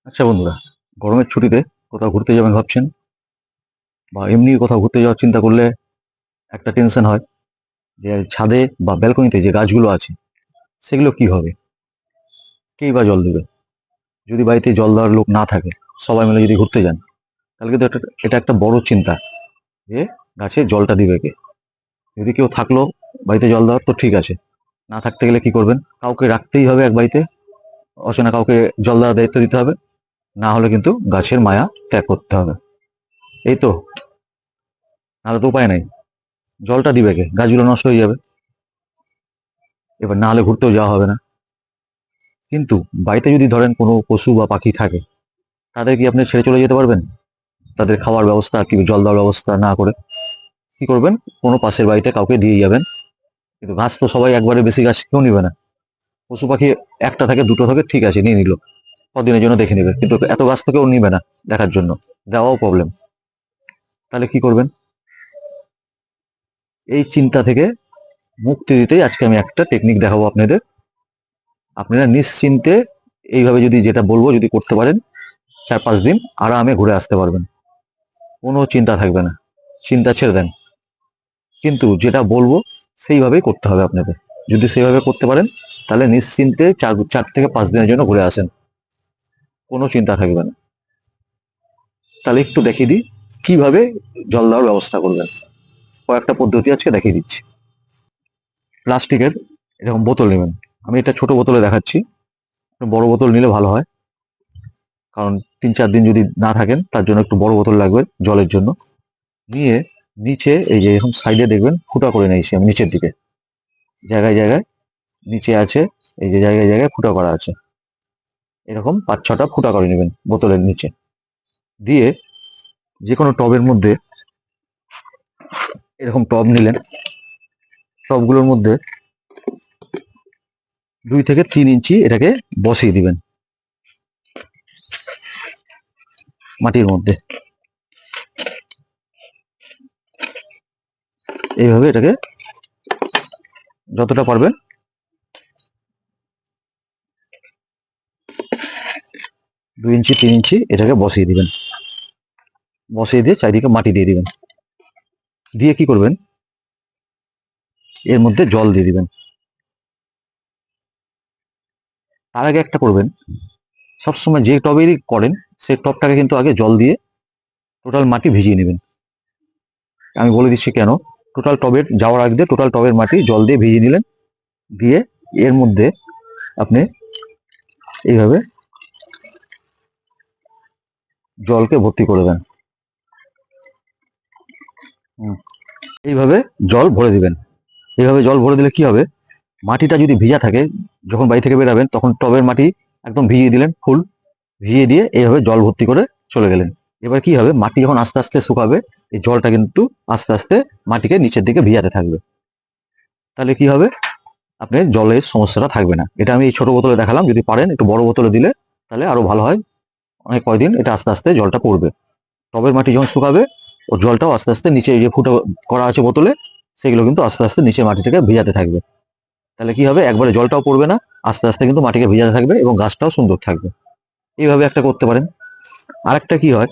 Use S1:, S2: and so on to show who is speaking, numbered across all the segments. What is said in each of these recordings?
S1: আচ্ছা বন্ধুরা, গরমের ছুটিতে কোথাও ঘুরতে যাবেন ভাবছেন, বা এমনি কোথাও ঘুরতে যাওয়ার চিন্তা করলে একটা টেনশন হয় যে ছাদে বা ব্যালকনিতে যে গাছগুলো আছে সেগুলো কি হবে, কেই বা জল দেবে। যদি বাড়িতে জল দেওয়ার লোক না থাকে, সবাই মিলে যদি ঘুরতে যান, তাহলে কিন্তু এটা একটা বড় চিন্তা যে গাছে জলটা দিবে কে। যদি কেউ থাকলো বাড়িতে জল দেওয়ার তো ঠিক আছে, না থাকতে গেলে কি করবেন? কাউকে রাখতেই হবে এক বাড়িতে, অচেনা কাউকে জল দেওয়ার দায়িত্ব দিতে হবে, না হলে কিন্তু গাছের মায়া ত্যাগ করতে হবে। এই তো, নাহলে তো উপায় নাই। জলটা দিবে কে? গাছগুলো নষ্ট হয়ে যাবে, এবার না হলে ঘুরতেও যাওয়া হবে না। কিন্তু বাড়িতে যদি ধরেন কোনো পশু বা পাখি থাকে, তাদের কি আপনি ছেড়ে চলে যেতে পারবেন? তাদের খাওয়ার ব্যবস্থা কি, জল দেওয়ার ব্যবস্থা না করে কি করবেন? কোনো পাশের বাড়িতে কাউকে দিয়ে যাবেন। কিন্তু গাছ তো সবাই একবারে বেশি গাছ কেউ নিবে না। পশু পাখি একটা থাকে দুটো থাকে, ঠিক আছে নিয়ে নিল, কদিনের জন্য দেখে নেবে, কিন্তু এত গাছ তো কেউ নিবে না দেখার জন্য, দেওয়াও প্রবলেম। তাহলে কি করবেন? এই চিন্তা থেকে মুক্তি দিতেই আজকে আমি একটা টেকনিক দেখাবো আপনাদের। আপনারা নিশ্চিন্তে এইভাবে যদি, যেটা বলবো যদি করতে পারেন, 4-5 দিন আরামে ঘুরে আসতে পারবেন, কোনো চিন্তা থাকবে না। চিন্তা ছেড়ে দেন, কিন্তু যেটা বলবো সেইভাবেই করতে হবে আপনাদের। যদি সেইভাবে করতে পারেন, তাহলে নিশ্চিন্তে 4 থেকে 5 দিনের জন্য ঘুরে আসেন, কোনো চিন্তা থাকবে না। তাহলে একটু দেখিয়ে দিই কিভাবে জল দেওয়ার ব্যবস্থা করবেন। কয়েকটা পদ্ধতি আজকে দেখিয়ে দিচ্ছি। প্লাস্টিকের এরকম বোতল নেবেন। আমি এটা ছোট বোতলে দেখাচ্ছি, বড় বোতল নিলে ভালো হয়, কারণ 3-4 দিন যদি না থাকেন তার জন্য একটু বড় বোতল লাগবে জলের জন্য। নিয়ে নিচে এই যে এরকম সাইডে দেখবেন ফুটা করে নিয়েছি আমি, নিচের দিকে জায়গায় জায়গায় নিচে আছে, এই যে জায়গায় জায়গায় ফুটা করা আছে, এরকম 5-6টা ফুটা করে নেবেন বোতলের নিচে। দিয়ে যে কোনো টবের মধ্যে, এরকম টব নিলেন, টবগুলোর মধ্যে 2 থেকে 3 ইঞ্চি এটাকে বসিয়ে দিবেন মাটির মধ্যে। এইভাবে এটাকে যতটা পারবেন 2 ইঞ্চি 3 ইঞ্চি এটাকে বসিয়ে দিবেন। বসিয়ে দিয়ে চারিদিকে মাটি দিয়ে দিবেন। দিয়ে কি করবেন? এর মধ্যে জল দিয়ে দিবেন। তার আগে একটা করবেন, সবসময় যে টবেরই করেন সেই টবটাকে কিন্তু আগে জল দিয়ে টোটাল মাটি ভিজিয়ে নেবেন। আমি বলে দিচ্ছি কেন। টোটাল টবের যাওয়ার আগে টোটাল টবের মাটি জল দিয়ে ভিজিয়ে নিলেন। দিয়ে এর মধ্যে আপনি এইভাবে জলকে ভর্তি করে দেন। এইভাবে জল ভরে দিবেন। এইভাবে জল ভরে দিলে কি হবে? মাটিটা যদি ভিজা থাকে, যখন বাড়ি থেকে বেরাবেন তখন টবের মাটি একদম ভিজিয়ে দিলেন ফুল, ভিজিয়ে দিয়ে এইভাবে জল ভর্তি করে চলে গেলেন। এবার কি হবে? মাটি যখন আস্তে আস্তে শুকাবে, এই জলটা কিন্তু আস্তে আস্তে মাটিকে নিচের দিকে ভিজাতে থাকবে। তাহলে কি হবে? আপনার জলের সমস্যাটা থাকবে না। এটা আমি এই ছোট বোতলে দেখালাম, যদি পারেন একটু বড় বোতলে দিলে তাহলে আরো ভালো হয়। অনেক কয়দিন এটা আস্তে আস্তে জলটা পড়বে। টবের মাটি যখন শুকাবে, ওর জলটাও আস্তে আস্তে নিচে যে ফুটো করা আছে বোতলে, সেগুলো কিন্তু আস্তে আস্তে নিচে মাটিটাকে ভিজাতে থাকবে। তাহলে কি হবে? একবারে জলটাও পড়বে না, আস্তে আস্তে কিন্তু মাটিকে ভিজাতে থাকবে এবং গাছটাও সুন্দর থাকবে। এইভাবে একটা করতে পারেন। আরেকটা কি হয়,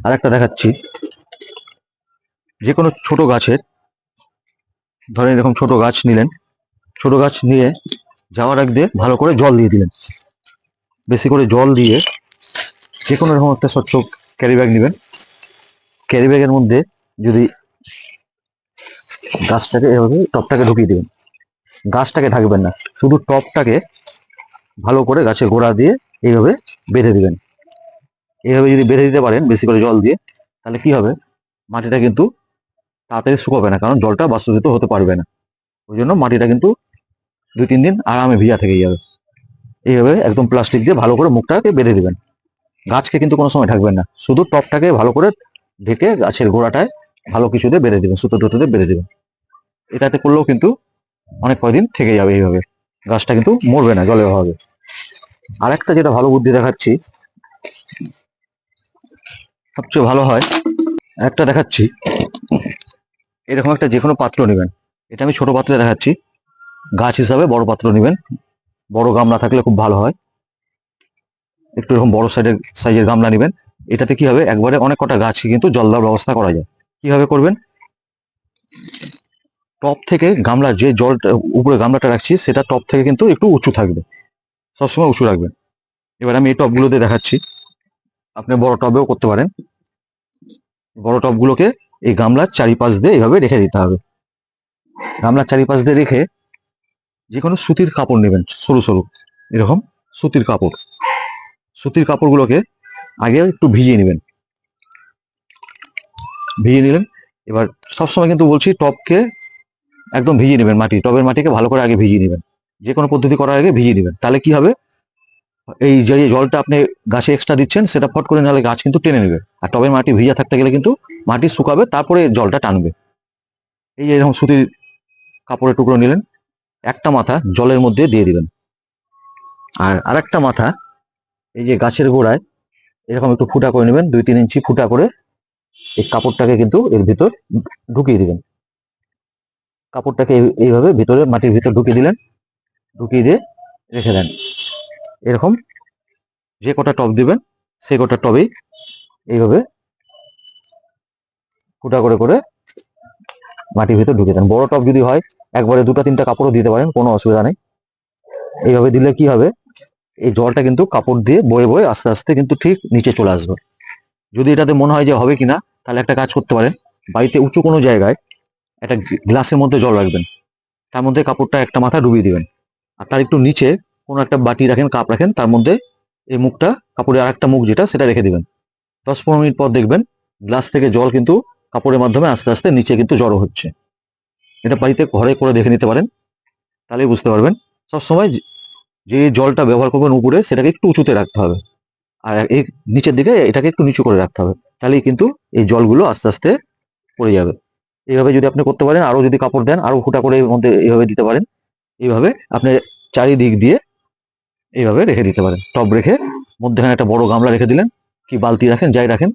S1: আরেকটা দেখাচ্ছি। যে কোনো ছোট গাছের, ধরেন এরকম ছোট গাছ নিলেন, ছোট গাছ নিয়ে যাওয়ার আগে দিয়ে ভালো করে জল দিয়ে দিলেন। বেশি করে জল দিয়ে যে কোনো রকম একটা স্বচ্ছ ক্যারি ব্যাগ নেবেন। ক্যারি ব্যাগের মধ্যে যদি গাছটাকে এভাবে টপটাকে ঢুকিয়ে দেবেন, গাছটাকে ঢাকবেন না, শুধু টপটাকে ভালো করে গাছের গোড়া দিয়ে এইভাবে বেঁধে দিবেন। এইভাবে যদি বেঁধে দিতে পারেন বেশি করে জল দিয়ে, তাহলে কি হবে? মাটিটা কিন্তু তাড়াতাড়ি শুকাবে না, কারণ জলটা বাষ্পীভূত হতে পারবে না। ওই জন্য মাটিটা কিন্তু 2-3 দিন আরামে ভিজা থেকে যাবে। এইভাবে একদম প্লাস্টিক দিয়ে ভালো করে মুখটাকে বেঁধে দিবেন। গাছকে কিন্তু কোনো সময় ঢাকবেন না, শুধু টপটাকে ভালো করে ঢেকে গাছের গোড়াটায় ভালো কিছু দিয়ে বেঁধে দিবেন, সুতো টুতো দিয়ে বেঁধে দিবেন। এটাতে করলেও কিন্তু অনেক কয়দিন থেকে যাবে। এইভাবে গাছটা কিন্তু মরবে না জলের অভাবে। আর একটা যেটা ভালো বুদ্ধি দেখাচ্ছি, সবচেয়ে ভালো হয়, একটা দেখাচ্ছি। এরকম একটা যে কোনো পাত্র নেবেন, এটা আমি ছোট পাত্রে দেখাচ্ছি, গাছ হিসাবে বড় পাত্র নেবেন, বড় গামলা থাকলে খুব ভালো হয়। একটু এরকম বড় সাইজের গামলা নেবেন। এটাতে কি হবে, একবারে অনেক কটা গাছ কিন্তু জল দেওয়ার ব্যবস্থা করা যায়। কিভাবে করবেন, টপ থেকে গামলা যে জলটা উপরে গামলাটা রাখছি সেটা টপ থেকে কিন্তু একটু উঁচু থাকবে, সবসময় উঁচু রাখবেন। এবার আমি এই টবগুলোতে দেখাচ্ছি, আপনি বড় টবেও করতে পারেন। বড় টবগুলোকে এই গামলার চারিপাশ দিয়ে এইভাবে রেখে দিতে হবে। গামলার চারিপাশ দিয়ে রেখে যে কোনো সুতির কাপড় নেবেন, সরু সরু এরকম সুতির কাপড়। সুতির কাপড়গুলোকে আগে একটু ভিজিয়ে নেবেন, ভিজিয়ে নিলেন। এবার সবসময় কিন্তু বলছি টবকে একদম ভিজিয়ে নেবেন, টবের মাটিকে ভালো করে আগে ভিজিয়ে নেবেন। যে কোনো পদ্ধতি করার আগে ভিজিয়ে নেবেন, তাহলে কি হবে, এই যে জলটা আপনি গাছে এক্সট্রা দিচ্ছেন সেটা ফট করে নাহলে গাছ কিন্তু টেনে নেবে। আর টবের মাটি ভিজা থাকতে গেলে কিন্তু মাটি শুকাবে, তারপরে জলটা টানবে। এই যে এরকম সুতির কাপড়ের টুকরো নিলেন, একটা মাথা জলের মধ্যে দিয়ে দিবেন, আর আরেকটা মাথা এই যে গাছের গোড়ায় এরকম একটু ফুটা করে নেবেন, 2-3 ইঞ্চি ফুটা করে এই কাপড়টাকে কিন্তু এর ভিতর ঢুকিয়ে দিবেন। কাপড়টাকে এইভাবে ভিতরে মাটির ভিতর ঢুকিয়ে দিলেন, ঢুকিয়ে দিয়ে রেখে দেন। এরকম যে কটা টব দিবেন সে কটা টবেই এইভাবে ফুটা করে করে মাটির ভিতর ঢুকিয়ে দেন। বড় টব যদি হয় একবারে 2-3টা কাপড়ও দিতে পারেন, কোনো অসুবিধা নেই। এইভাবে দিলে কি হবে, এই জলটা কিন্তু কাপড় দিয়ে বয়ে বয়ে আস্তে আস্তে কিন্তু ঠিক নিচে চলে আসবে। যদি এটাতে মনে হয় যে হবে কিনা, তাহলে একটা কাজ করতে পারেন, বাড়িতে উঁচু কোনো জায়গায় একটা গ্লাসের মধ্যে জল রাখবেন, তার মধ্যে কাপড়টা একটা মাথা ডুবিয়ে দিবেন, আর তার একটু নিচে কোনো একটা বাটি রাখেন, কাপ রাখেন, তার মধ্যে এই মুখটা, কাপড়ের আর একটা মুখ যেটা সেটা রেখে দিবেন। 10-15 মিনিট পর দেখবেন গ্লাস থেকে জল কিন্তু কাপড়ের মাধ্যমে আস্তে আস্তে নিচে কিন্তু জড়ো হচ্ছে। এটা বাড়িতে ঘরে করে দেখে নিতে পারেন, তাহলেই বুঝতে পারবেন। সবসময় যে জলটা ব্যবহার করবেন উপরে সেটাকে একটু উঁচুতে রাখতে হবে, আর এই নিচের দিকে এটাকে একটু নিচু করে রাখতে হবে, তাহলেই কিন্তু এই জলগুলো আস্তে আস্তে পড়ে যাবে। এইভাবে যদি আপনি করতে পারেন, আরো যদি কাপড় দেন আরো ফুটা করে এর মধ্যে এইভাবে দিতে পারেন। এইভাবে আপনি চারিদিক দিয়ে এইভাবে রেখে দিতে পারেন। টব রেখে মধ্যেখানে একটা বড় গামলা রেখে দিলেন, কি বালতি রাখেন যাই রাখেন,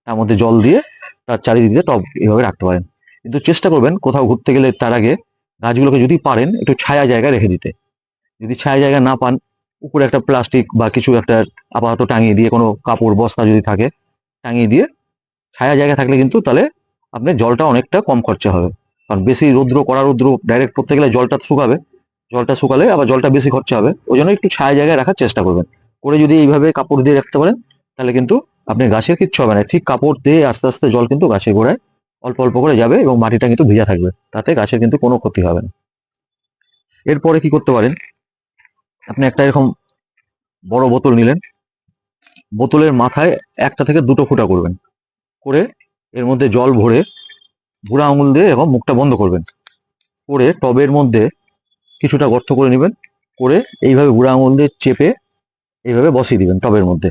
S1: তার মধ্যে জল দিয়ে তার চারিদিক দিয়ে টব এইভাবে রাখতে পারেন। কিন্তু চেষ্টা করবেন কোথাও ঘুরতে গেলে তার আগে গাছগুলোকে যদি পারেন একটু ছায়া জায়গায় রেখে দিতে। যদি ছায়া জায়গা না পান, উপরে একটা প্লাস্টিক বা কিছু একটা আপাতত টাঙিয়ে দিয়ে, কোনো কাপড় বস্তা যদি থাকে টাঙিয়ে দিয়ে, ছায়া জায়গা থাকলে কিন্তু তাহলে আপনার জলটা অনেকটা কম খরচা হবে। কারণ বেশি রৌদ্র, কড়া রৌদ্র ডাইরেক্ট পড়তে গেলে জলটা শুকাবে, জলটা শুকালে আবার জলটা বেশি খরচা হবে। ওই জন্য একটু ছায়া জায়গায় রাখার চেষ্টা করবেন। করে যদি এইভাবে কাপড় দিয়ে রাখতে পারেন, তাহলে কিন্তু আপনি গাছের কিচ্ছু হবে না। ঠিক কাপড় দিয়ে আস্তে আস্তে জল কিন্তু গাছের গোড়ায় অল্প অল্প করে যাবে এবং মাটিটা কিন্তু ভিজা থাকবে, তাতে গাছের কিন্তু কোনো ক্ষতি হবে না। এরপরে কি করতে পারেন, আপনি একটা এরকম বড় বোতল নিলেন, বোতলের মাথায় একটা থেকে দুটো ফুটা করবেন, করে এর মধ্যে জল ভরে বুড়া আঙুল দিয়ে এবং মুখটা বন্ধ করবেন, করে টবের মধ্যে কিছুটা গর্ত করে নেবেন, করে এইভাবে বুড়া আঙুল দিয়ে চেপে এইভাবে বসিয়ে দিবেন টবের মধ্যে,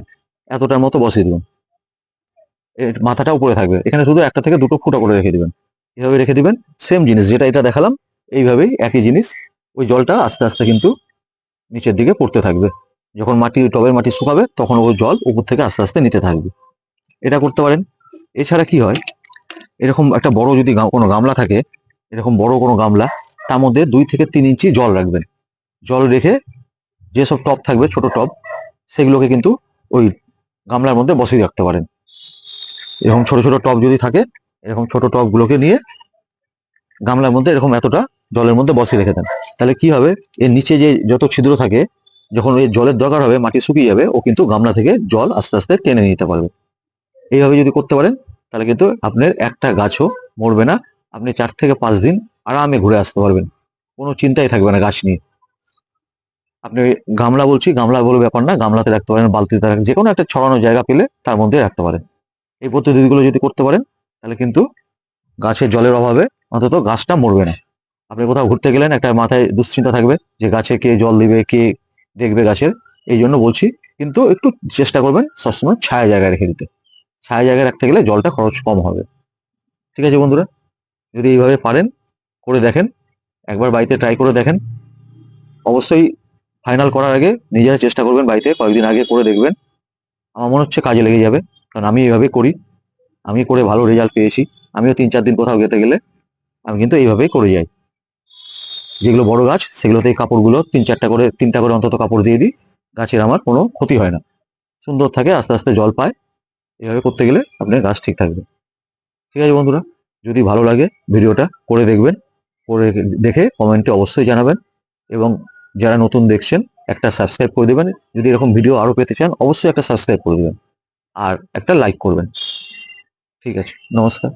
S1: এতটার মতো বসিয়ে দিবেন। এর মাথাটা উপরে থাকবে, এখানে শুধু একটা থেকে দুটো ফুটা করে রেখে দিবেন। এইভাবে রেখে দিবেন, সেম জিনিস যেটা এটা দেখালাম, এইভাবেই একই জিনিস। ওই জলটা আস্তে আস্তে কিন্তু নিচের দিকে পড়তে থাকবে। যখন টবের মাটি শুকাবে তখন ওই জল উপর থেকে আস্তে আস্তে নিতে থাকবে। এটা করতে পারেন। এছাড়া কি হয়, এরকম একটা বড় যদি কোনো গামলা থাকে, এরকম বড় কোনো গামলা, তার মধ্যে 2 থেকে 3 ইঞ্চি জল রাখবেন। জল রেখে যেসব টব থাকবে ছোট টব, সেগুলোকে কিন্তু ওই গামলার মধ্যে বসিয়ে রাখতে পারেন। এরকম ছোট ছোট টব যদি থাকে, এরকম ছোট টবগুলোকে নিয়ে গামলার মধ্যে এরকম এতটা জলের মধ্যে বসিয়ে রেখে দেন। তাহলে কি হবে, এর নিচে যে যত ছিদ্র থাকে, যখন ওই জলের দরকার হবে, মাটি শুকিয়ে যাবে, ও কিন্তু গামলা থেকে জল আস্তে আস্তে টেনে নিতে পারবে। এইভাবে যদি করতে পারেন, তাহলে কিন্তু আপনার একটা গাছও মরবে না। আপনি 4 থেকে 5 দিন আরামে ঘুরে আসতে পারবেন, কোনো চিন্তাই থাকবে না গাছ নিয়ে। আপনি গামলা বলছি, গামলা বলে ব্যাপার না, গামলাতে রাখতে পারেন, বালতিতে রাখেন, যে কোনো একটা ছড়ানো জায়গা পেলে তার মধ্যে রাখতে পারেন। এই পদ্ধতিগুলো যদি করতে পারেন, তাহলে কিন্তু গাছের জলের অভাবে অন্তত গাছটা মরবে না। আপনি কোথাও ঘুরতে গেলেন, একটা মাথায় দুশ্চিন্তা থাকবে যে গাছে কে জল দিবে, কে দেখবে গাছের। এই জন্য বলছি, কিন্তু একটু চেষ্টা করবেন সবসময় ছায়া জায়গায় রেখে দিতে। ছায়া জায়গায় রাখতে গেলে জলটা খরচ কম হবে। ঠিক আছে বন্ধুরা, যদি এইভাবে পারেন করে দেখেন, একবার বাড়িতে ট্রাই করে দেখেন। অবশ্যই ফাইনাল করার আগে নিজেরা চেষ্টা করবেন, বাড়িতে কয়েকদিন আগে করে দেখবেন। আমার মনে হচ্ছে কাজে লেগে যাবে, কারণ আমি এইভাবে করি, আমি করে ভালো রেজাল্ট পেয়েছি। আমিও 3-4 দিন কোথাও যেতে গেলে আমি কিন্তু এইভাবেই করে যাই। যেগুলো বড় গাছ সেগুলোতে এই কাপড়গুলো 3-4টা করে, 3টা করে অন্তত কাপড় দিয়ে দিই, গাছের আমার কোনো ক্ষতি হয় না। সুন্দর থাকে, আস্তে আস্তে জল পায়। এভাবে করতে গেলে আপনার গাছ ঠিক থাকবে। ঠিক আছে বন্ধুরা, যদি ভালো লাগে ভিডিওটা করে দেখবেন, করে দেখে কমেন্টে অবশ্যই জানাবেন, এবং যারা নতুন দেখছেন একটা সাবস্ক্রাইব করে দেবেন। যদি এরকম ভিডিও আরো পেতে চান অবশ্যই একটা সাবস্ক্রাইব করে দেবেন আর একটা লাইক করবেন। ঠিক আছে, নমস্কার।